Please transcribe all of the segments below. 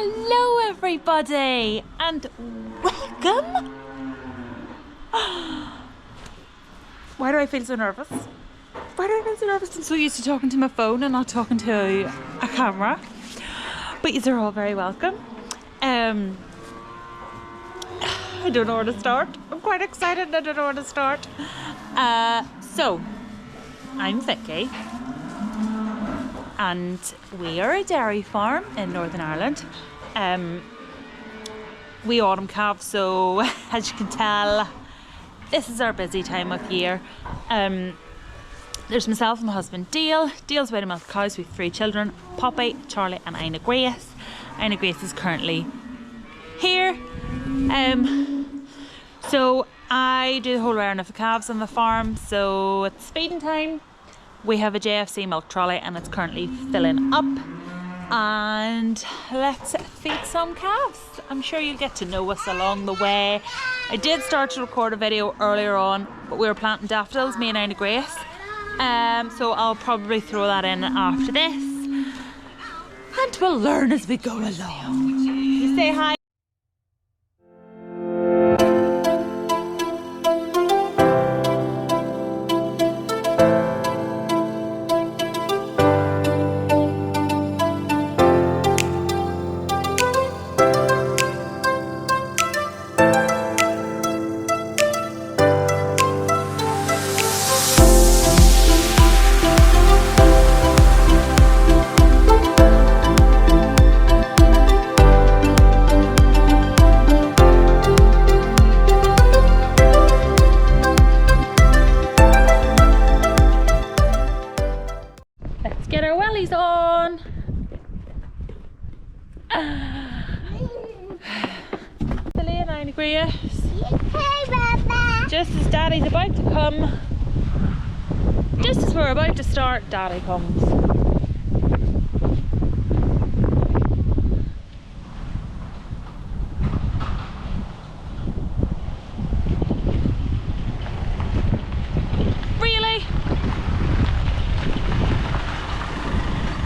Hello everybody and welcome. Why do I feel so nervous? Why do I feel so nervous? I'm so used to talking to my phone and not talking to a camera. But you're all very welcome. I don't know where to start. I'm quite excited and I don't know where to start. So, I'm Vicky. And we are a dairy farm in Northern Ireland. We autumn calves, so as you can tell, this is our busy time of year. There's myself and my husband Dale. Dale's way to milk cows. We have 3 children, Poppy, Charlie and Ina Grace. Ina Grace is currently here. So I do the whole round of the calves on the farm, so it's feeding time. We have a JFC milk trolley and it's currently filling up, and let's feed some calves. I'm sure you'll get to know us along the way. I did start to record a video earlier on, but we were planting daffodils, me and Ina Grace, so I'll probably throw that in after this and we'll learn as we go along. You say hi. Get our wellies on. Silly and Ina Grace. Just as Daddy's about to come, just as we're about to start, Daddy comes. Really?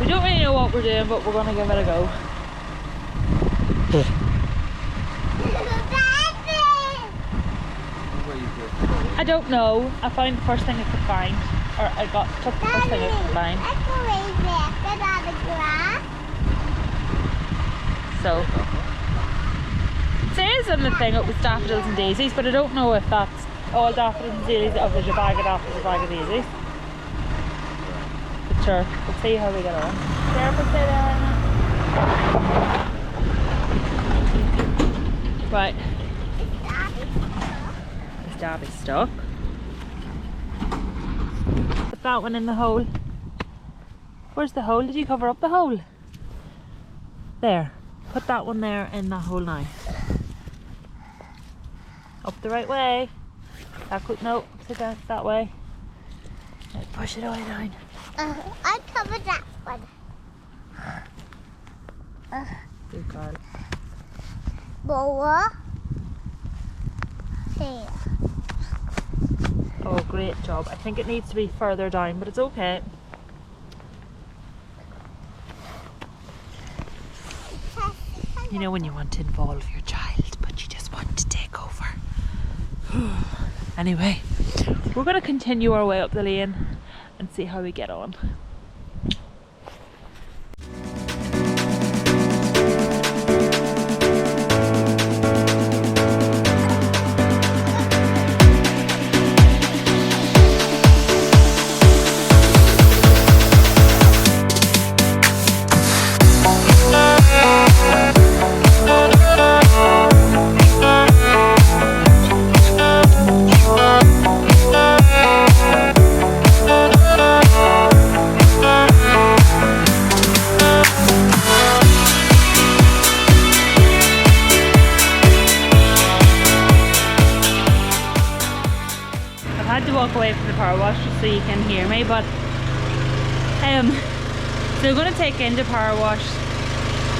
We don't really know what we're doing, but we're going to give it a go. I don't know. I found the first thing I could find. Or I took the first thing I could find. So, it says on the thing it was daffodils and daisies, but I don't know if that's all daffodils and daisies or if there's a bag of daffodils, a bag of daisies. Sure, we'll see how we get on. Careful, say that. Right. Is Daddy stuck? Put that one in the hole. Where's the hole? Did you cover up the hole? There. Put that one there in that hole now. Up the right way. No, upside down, that way. Right, push it all down. I covered that one. Good girl. Boa. Here. Oh, great job. I think it needs to be further down, but it's okay. You know when you want to involve your child, but you just want to take over. Anyway, we're going to continue our way up the lane and see how we get on. Away from the power wash just so you can hear me, but so we're going to take into power wash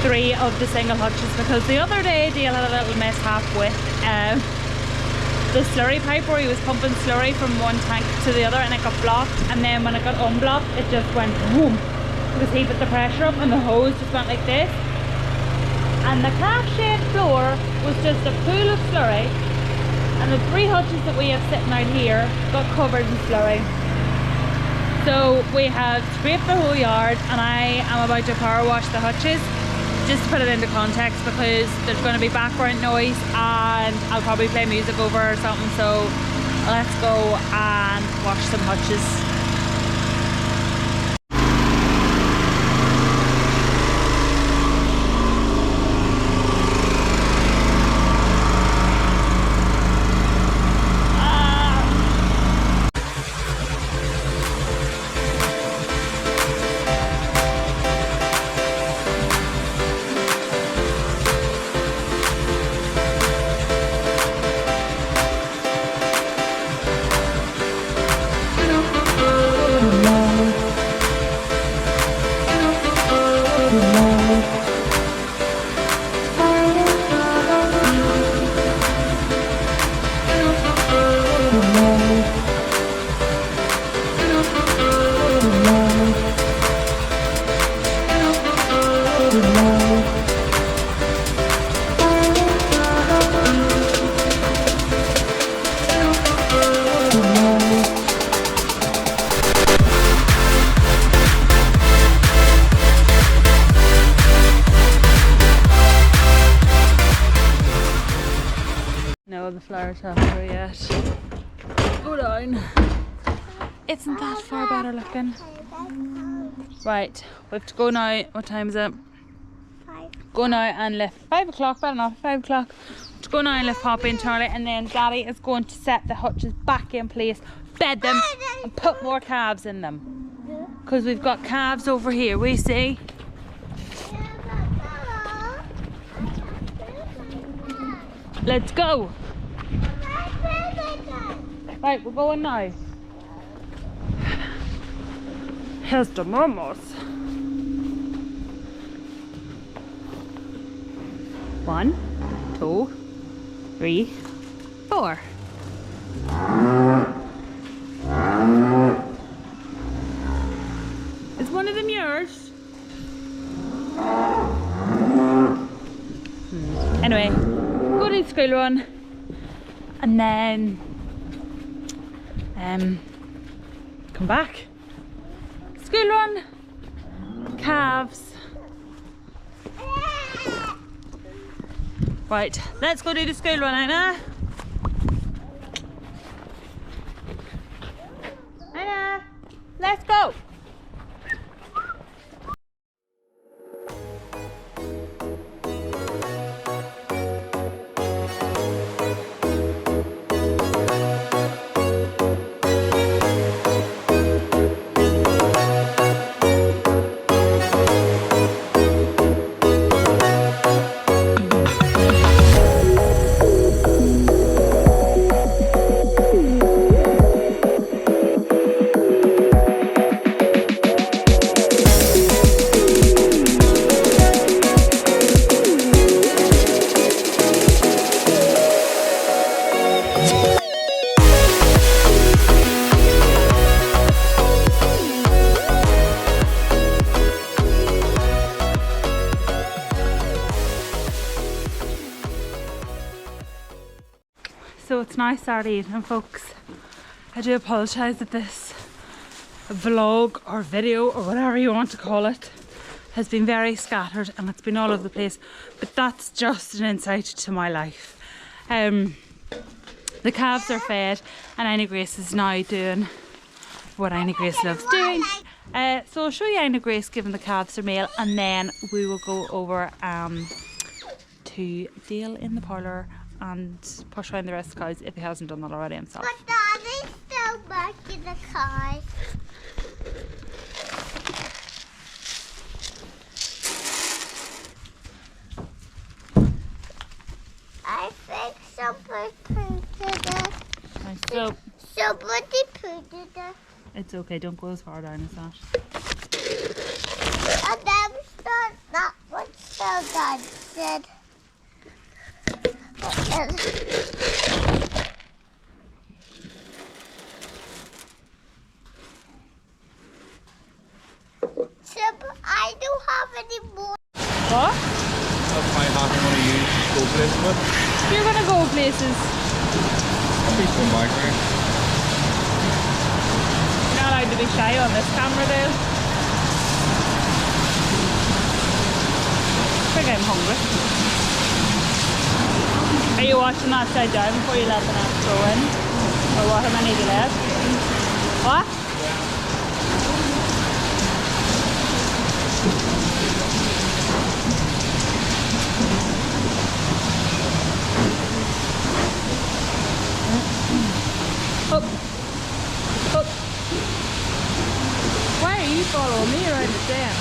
3 of the single hutches because the other day Dale had a little mishap with the slurry pipe where he was pumping slurry from one tank to the other and it got blocked, and then when it got unblocked it just went boom because he put the pressure up and the hose just went like this. And the calf-shaped floor was just a pool of slurry, and the 3 hutches that we have sitting out here got covered in slurry. So we have scraped the whole yard, and I am about to power wash the hutches, just to put it into context, because there's going to be background noise and I'll probably play music over or something. So let's go and wash some hutches. No, the flowers haven't through yet. Go down. Isn't that far better looking? Right, we have to go now. What time is it? 5. Go now and lift 5 o'clock, better enough, 5 o'clock. To go now and lift Poppy and Charlie, and then Daddy is going to set the hutches back in place, bed them, and put more calves in them. Because we've got calves over here, we see. Let's go. Right, we're going now. Here's the momos. 1, 2, 3, 4. Is one of them yours? Anyway, go to the school run, and then come back. School run, calves. Right, let's go do the school run, Anna. Anna, let's go. So it's now Saturday evening, folks. I do apologise that this vlog or video or whatever you want to call it has been very scattered and it's been all over the place, but that's just an insight to my life. The calves are fed and Aina Grace is now doing what Aina Grace loves doing. So I'll show you Aina Grace giving the calves their meal, and then we will go over to Dale in the parlour and push around the rest of the cows if he hasn't done that already himself. But Daddy's still back in the car. I think somebody pooted it. Somebody pooted it. It's okay, don't go as far down as that. And then that one still dancing. So I don't have any more. What? That's fine. path I'm going to use to go places with. You're gonna go places. I'll be some background. You're not allowed to be shy on this camera, Dale. I think I'm hungry. Are you watching that side down before you let the net go in? Or what? How many do you let? What? Up. Up. Why are you following me around the den?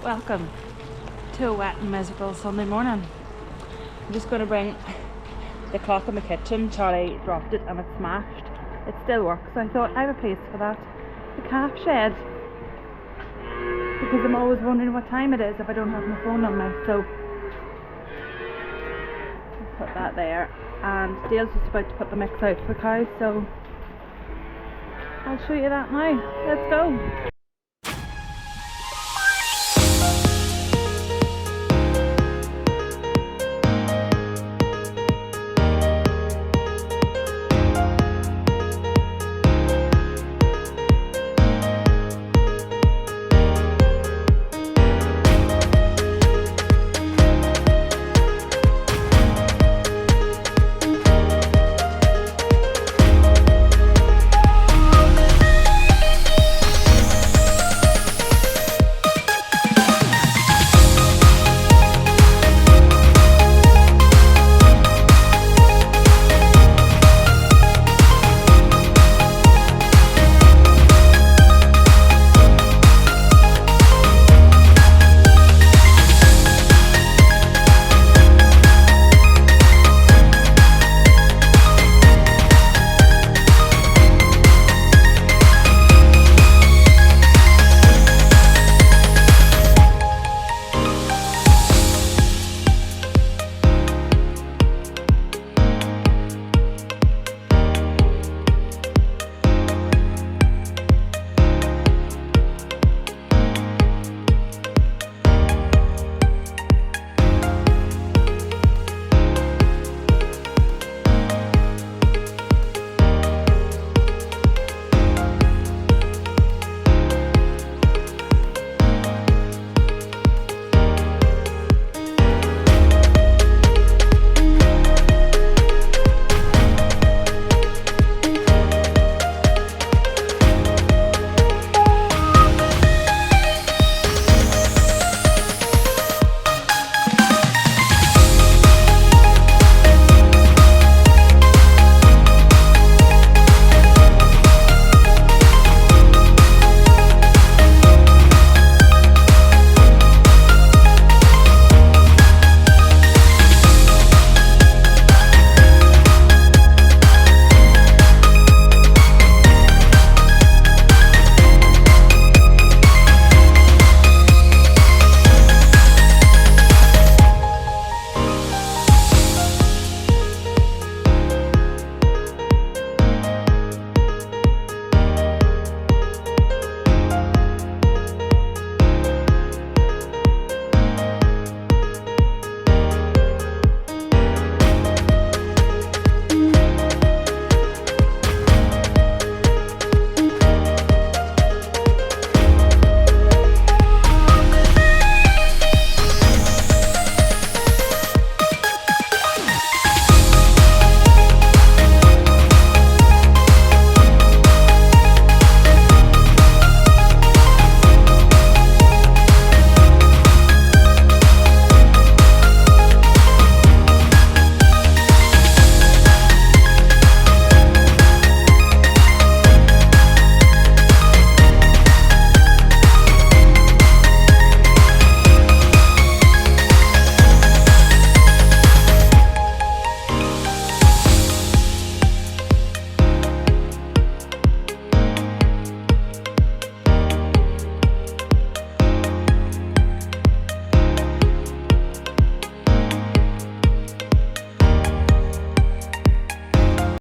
Welcome to a wet and miserable Sunday morning. I'm just going to bring the clock in the kitchen. Charlie dropped it and it smashed. It still works, so I thought I have a place for that. The calf shed. Because I'm always wondering what time it is if I don't have my phone on me. So I'll put that there. And Dale's just about to put the mix out for cows, so I'll show you that now. Let's go.